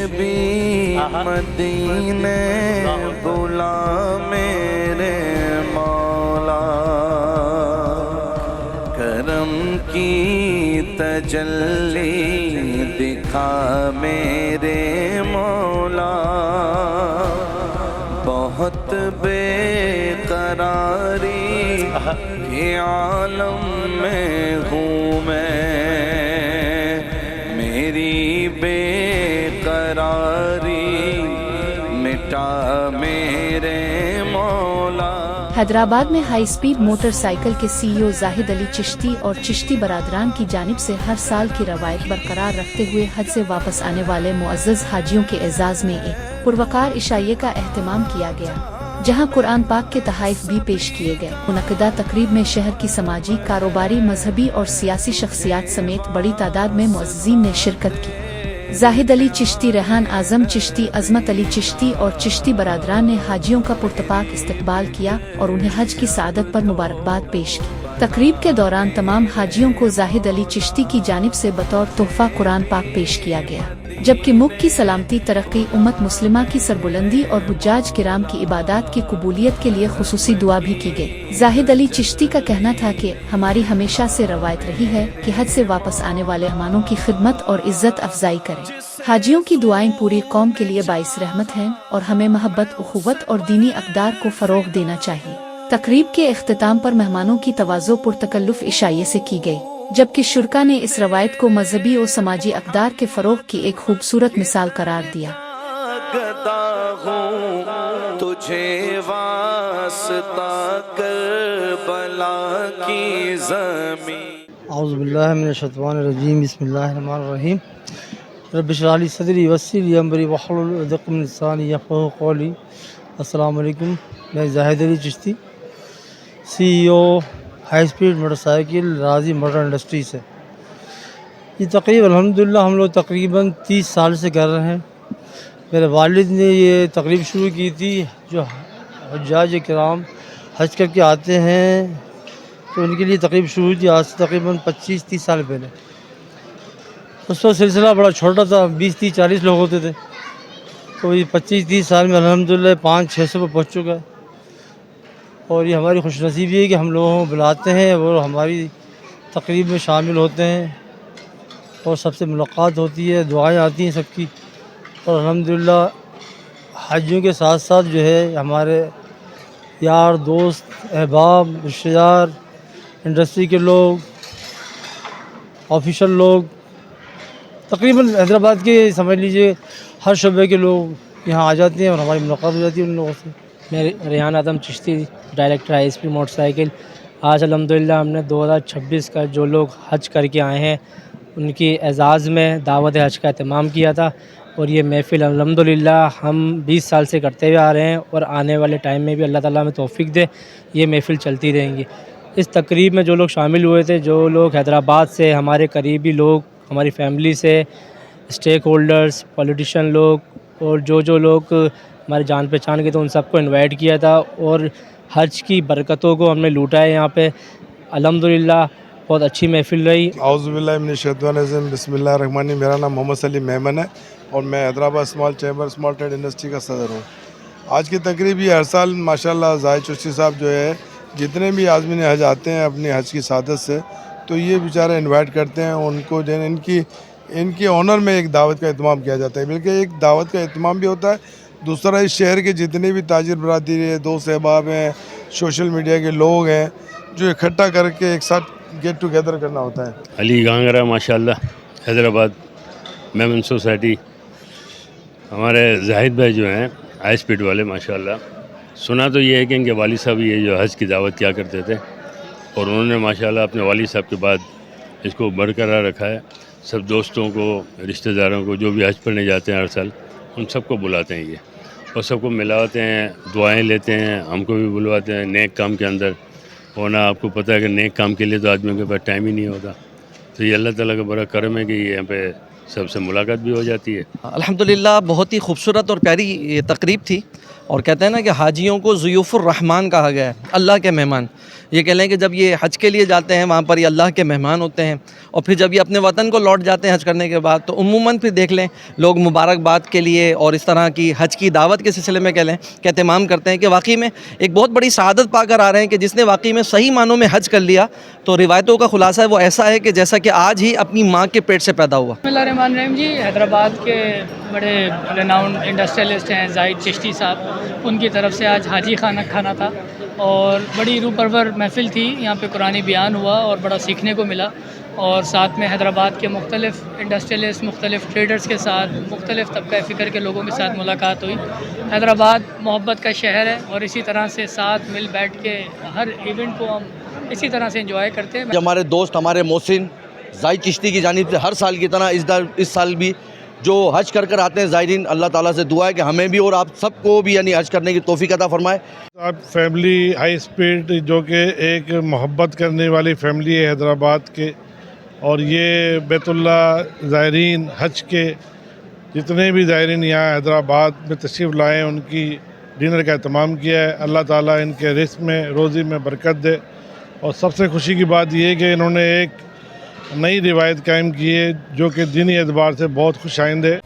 بھی مدینے بلا میرے مولا، کرم کی تجلی دکھا میرے مولا، بہت بے قراری کے عالم میں ہوں میں، میری بے قراری مٹا میرے مولا۔ حیدرآباد میں ہائی سپیڈ موٹر سائیکل کے سی ای او زاہد علی چشتی اور چشتی برادران کی جانب سے ہر سال کی روایت برقرار رکھتے ہوئے حج سے واپس آنے والے معزز حاجیوں کے اعزاز میں ایک پروقار عشائیے کا اہتمام کیا گیا، جہاں قرآن پاک کے تحائف بھی پیش کیے گئے۔ منعقدہ تقریب میں شہر کی سماجی، کاروباری، مذہبی اور سیاسی شخصیات سمیت بڑی تعداد میں معززین نے شرکت کی۔ زاہد علی چشتی، ریحان اعظم چشتی، عظمت علی چشتی اور چشتی برادران نے حاجیوں کا پرتپاک استقبال کیا اور انہیں حج کی سعادت پر مبارکباد پیش کی۔ تقریب کے دوران تمام حاجیوں کو زاہد علی چشتی کی جانب سے بطور تحفہ قرآن پاک پیش کیا گیا، جبکہ ملک کی سلامتی، ترقی، امت مسلمہ کی سربلندی اور حجاج کرام کی عبادات کی قبولیت کے لیے خصوصی دعا بھی کی گئی۔ زاہد علی چشتی کا کہنا تھا کہ ہماری ہمیشہ سے روایت رہی ہے کہ حج سے واپس آنے والے مہمانوں کی خدمت اور عزت افزائی کریں۔ حاجیوں کی دعائیں پوری قوم کے لیے باعث رحمت ہیں اور ہمیں محبت، اخوت اور دینی اقدار کو فروغ دینا چاہیے۔ تقریب کے اختتام پر مہمانوں کی تواضع پرتکلف عشائیے سے کی گئی، جبکہ شرکا نے اس روایت کو مذہبی و سماجی اقدار کے فروغ کی ایک خوبصورت مثال قرار دیا۔ گدا ہوں تجھے واسطہ کربلا کی زمین۔ اعوذ باللہ من الشیطان الرجیم، بسم اللہ الرحمن الرحیم۔ رب اشرح لی صدری ویسر لی امری واحلل عقدۃ من لسانی یفقہوا قولی۔ السلام علیکم، میں زاہد علی چشتی، سی ای او ہائی اسپیڈ موٹر سائیکل راضی موٹر انڈسٹری سے۔ یہ تقریب الحمدللہ ہم لوگ تقریباً 30 سال سے کر رہے ہیں۔ میرے والد نے یہ تقریب شروع کی تھی، جو حجاج کرام حج کر کے آتے ہیں تو ان کے لیے تقریب شروع ہوئی تھی آج سے تقریباً 25-30 سال پہلے۔ اس وقت سلسلہ بڑا چھوٹا تھا، 20-30-40 لوگ ہوتے تھے، تو یہ 25-30 سال میں الحمدللہ 500-600 پہ پہنچ چکا ہے۔ اور یہ ہماری خوش نصیبی ہے کہ ہم لوگوں کو بلاتے ہیں اور ہماری تقریب میں شامل ہوتے ہیں اور سب سے ملاقات ہوتی ہے، دعائیں آتی ہیں سب کی۔ اور الحمدللہ حاجیوں کے ساتھ ساتھ جو ہے ہمارے یار دوست، احباب، رشتہ دار، انڈسٹری کے لوگ، آفیشل لوگ، تقریباً حیدرآباد کے سمجھ لیجئے ہر شعبے کے لوگ یہاں آ جاتے ہیں اور ہماری ملاقات ہو جاتی ہے ان لوگوں سے۔ میں Rehan Azam Chishti, director high speed motorcycle. آج الحمدللہ ہم نے 2026 کا جو لوگ حج کر کے آئے ہیں ان کی اعزاز میں دعوت حج کا اہتمام کیا تھا، اور یہ محفل الحمدللہ ہم 20 سال سے کرتے ہوئے آ رہے ہیں، اور آنے والے ٹائم میں بھی اللہ تعالیٰ ہمیں توفیق دے یہ محفل چلتی رہیں گی۔ اس تقریب میں جو لوگ شامل ہوئے تھے، جو لوگ حیدرآباد سے، ہمارے قریبی لوگ، ہماری فیملی سے، اسٹیک ہولڈرز، پولیٹیشین لوگ، اور جو لوگ ہمارے جان پہچان کے تھے ان سب کو انوائٹ کیا تھا، اور حج کی برکتوں کو ہم نے لوٹا ہے یہاں پہ۔ الحمدللہ بہت اچھی محفل رہی۔ اعوذ باللہ من الشیطان الرجیم، بسم اللہ الرحمن الرحیم۔ میرا نام محمد سلیم میمن ہے اور میں Hyderabad small chamber small trade industry کا صدر ہوں۔ آج کی تقریب یہ ہر سال ماشاءاللہ زاہد چشتی صاحب جو ہے جتنے بھی عازمین حج آتے ہیں اپنی حج کی سعادت سے، تو یہ بیچارے انوائٹ کرتے ہیں ان کو، ان کی آنر میں ایک دعوت کا اہتمام کیا جاتا ہے، بلکہ ایک دعوت کا اہتمام بھی ہوتا ہے۔ دوسرا، اس شہر کے جتنے بھی تاجر برادری ہے، دوست احباب ہیں، سوشل میڈیا کے لوگ ہیں، جو اکٹھا کر کے ایک ساتھ گیٹ ٹوگیدر کرنا ہوتا ہے۔ علی گانگرہ ماشاءاللہ حیدرآباد میمن سوسائٹی، ہمارے زاہد بھائی جو ہیں ہائی اسپیڈ والے، ماشاءاللہ سنا تو یہ ہے کہ ان کے والد صاحب یہ جو حج کی دعوت کیا کرتے تھے، اور انہوں نے ماشاءاللہ اپنے والد صاحب کے بعد اس کو برقرار رکھا ہے۔ سب دوستوں کو، رشتہ داروں کو جو بھی حج پڑھنے جاتے ہیں ہر سال، ان سب کو بلاتے ہیں یہ، اور سب کو ملاتے ہیں، دعائیں لیتے ہیں، ہم کو بھی بلواتے ہیں نیک کام کے اندر۔ ورنہ آپ کو پتہ ہے کہ نیک کام کے لیے تو آدمیوں کے پاس ٹائم ہی نہیں ہوتا، تو یہ اللہ تعالیٰ کا بڑا کرم ہے کہ یہاں پہ سب سے ملاقات بھی ہو جاتی ہے۔ الحمدللہ بہت ہی خوبصورت اور پیاری یہ تقریب تھی، اور کہتے ہیں نا کہ حاجیوں کو ضیوف الرحمن کہا گیا ہے، اللہ کے مہمان۔ یہ کہہ لیں کہ جب یہ حج کے لیے جاتے ہیں وہاں پر یہ اللہ کے مہمان ہوتے ہیں، اور پھر جب یہ اپنے وطن کو لوٹ جاتے ہیں حج کرنے کے بعد تو عموماً پھر دیکھ لیں لوگ مبارکباد کے لیے اور اس طرح کی حج کی دعوت کے سلسلے میں کہہ لیں کہ اہتمام کرتے ہیں کہ واقعی میں ایک بہت بڑی سعادت پا کر آ رہے ہیں کہ جس نے واقعی میں صحیح معنوں میں حج کر لیا تو روایتوں کا خلاصہ ہے وہ ایسا ہے کہ جیسا کہ آج ہی اپنی ماں کے پیٹ سے پیدا ہوا۔ بسم اللہ الرحمن الرحیم جی، حیدرآباد کے بڑے ریناؤنڈ انڈسٹریلسٹ ہیں زاہد چشتی صاحب، ان کی طرف سے آج حاجی خانہ کھانا تھا اور بڑی روح پرور محفل تھی، یہاں پہ قرآنی بیان ہوا اور بڑا سیکھنے کو ملا، اور ساتھ میں حیدرآباد کے مختلف انڈسٹریلسٹ، مختلف ٹریڈرز کے ساتھ، مختلف طبقہ فکر کے لوگوں کے ساتھ ملاقات ہوئی۔ حیدرآباد محبت کا شہر ہے اور اسی طرح سے ساتھ مل بیٹھ کے ہر ایونٹ کو ہم اسی طرح سے انجوائے کرتے ہیں۔ ہمارے دوست ہمارے محسن زاہد چشتی کی جانب سے ہر سال کی طرح اس سال بھی جو حج کر آتے ہیں زائرین، اللہ تعالیٰ سے دعا ہے کہ ہمیں بھی اور آپ سب کو بھی یعنی حج کرنے کی توفیق عطا فرمائے۔ آپ فیملی ہائی اسپیڈ جو کہ ایک محبت کرنے والی فیملی ہے حیدرآباد کے، اور یہ بیت اللہ زائرین حج کے جتنے بھی زائرین یہاں حیدرآباد میں تشریف لائے ان کی ڈنر کا اہتمام کیا ہے۔ اللہ تعالیٰ ان کے رزق میں روزی میں برکت دے، اور سب سے خوشی کی بات یہ ہے کہ انہوں نے ایک نئی روایت قائم کی ہے جو کہ دینی اعتبار سے بہت خوش آئند ہے۔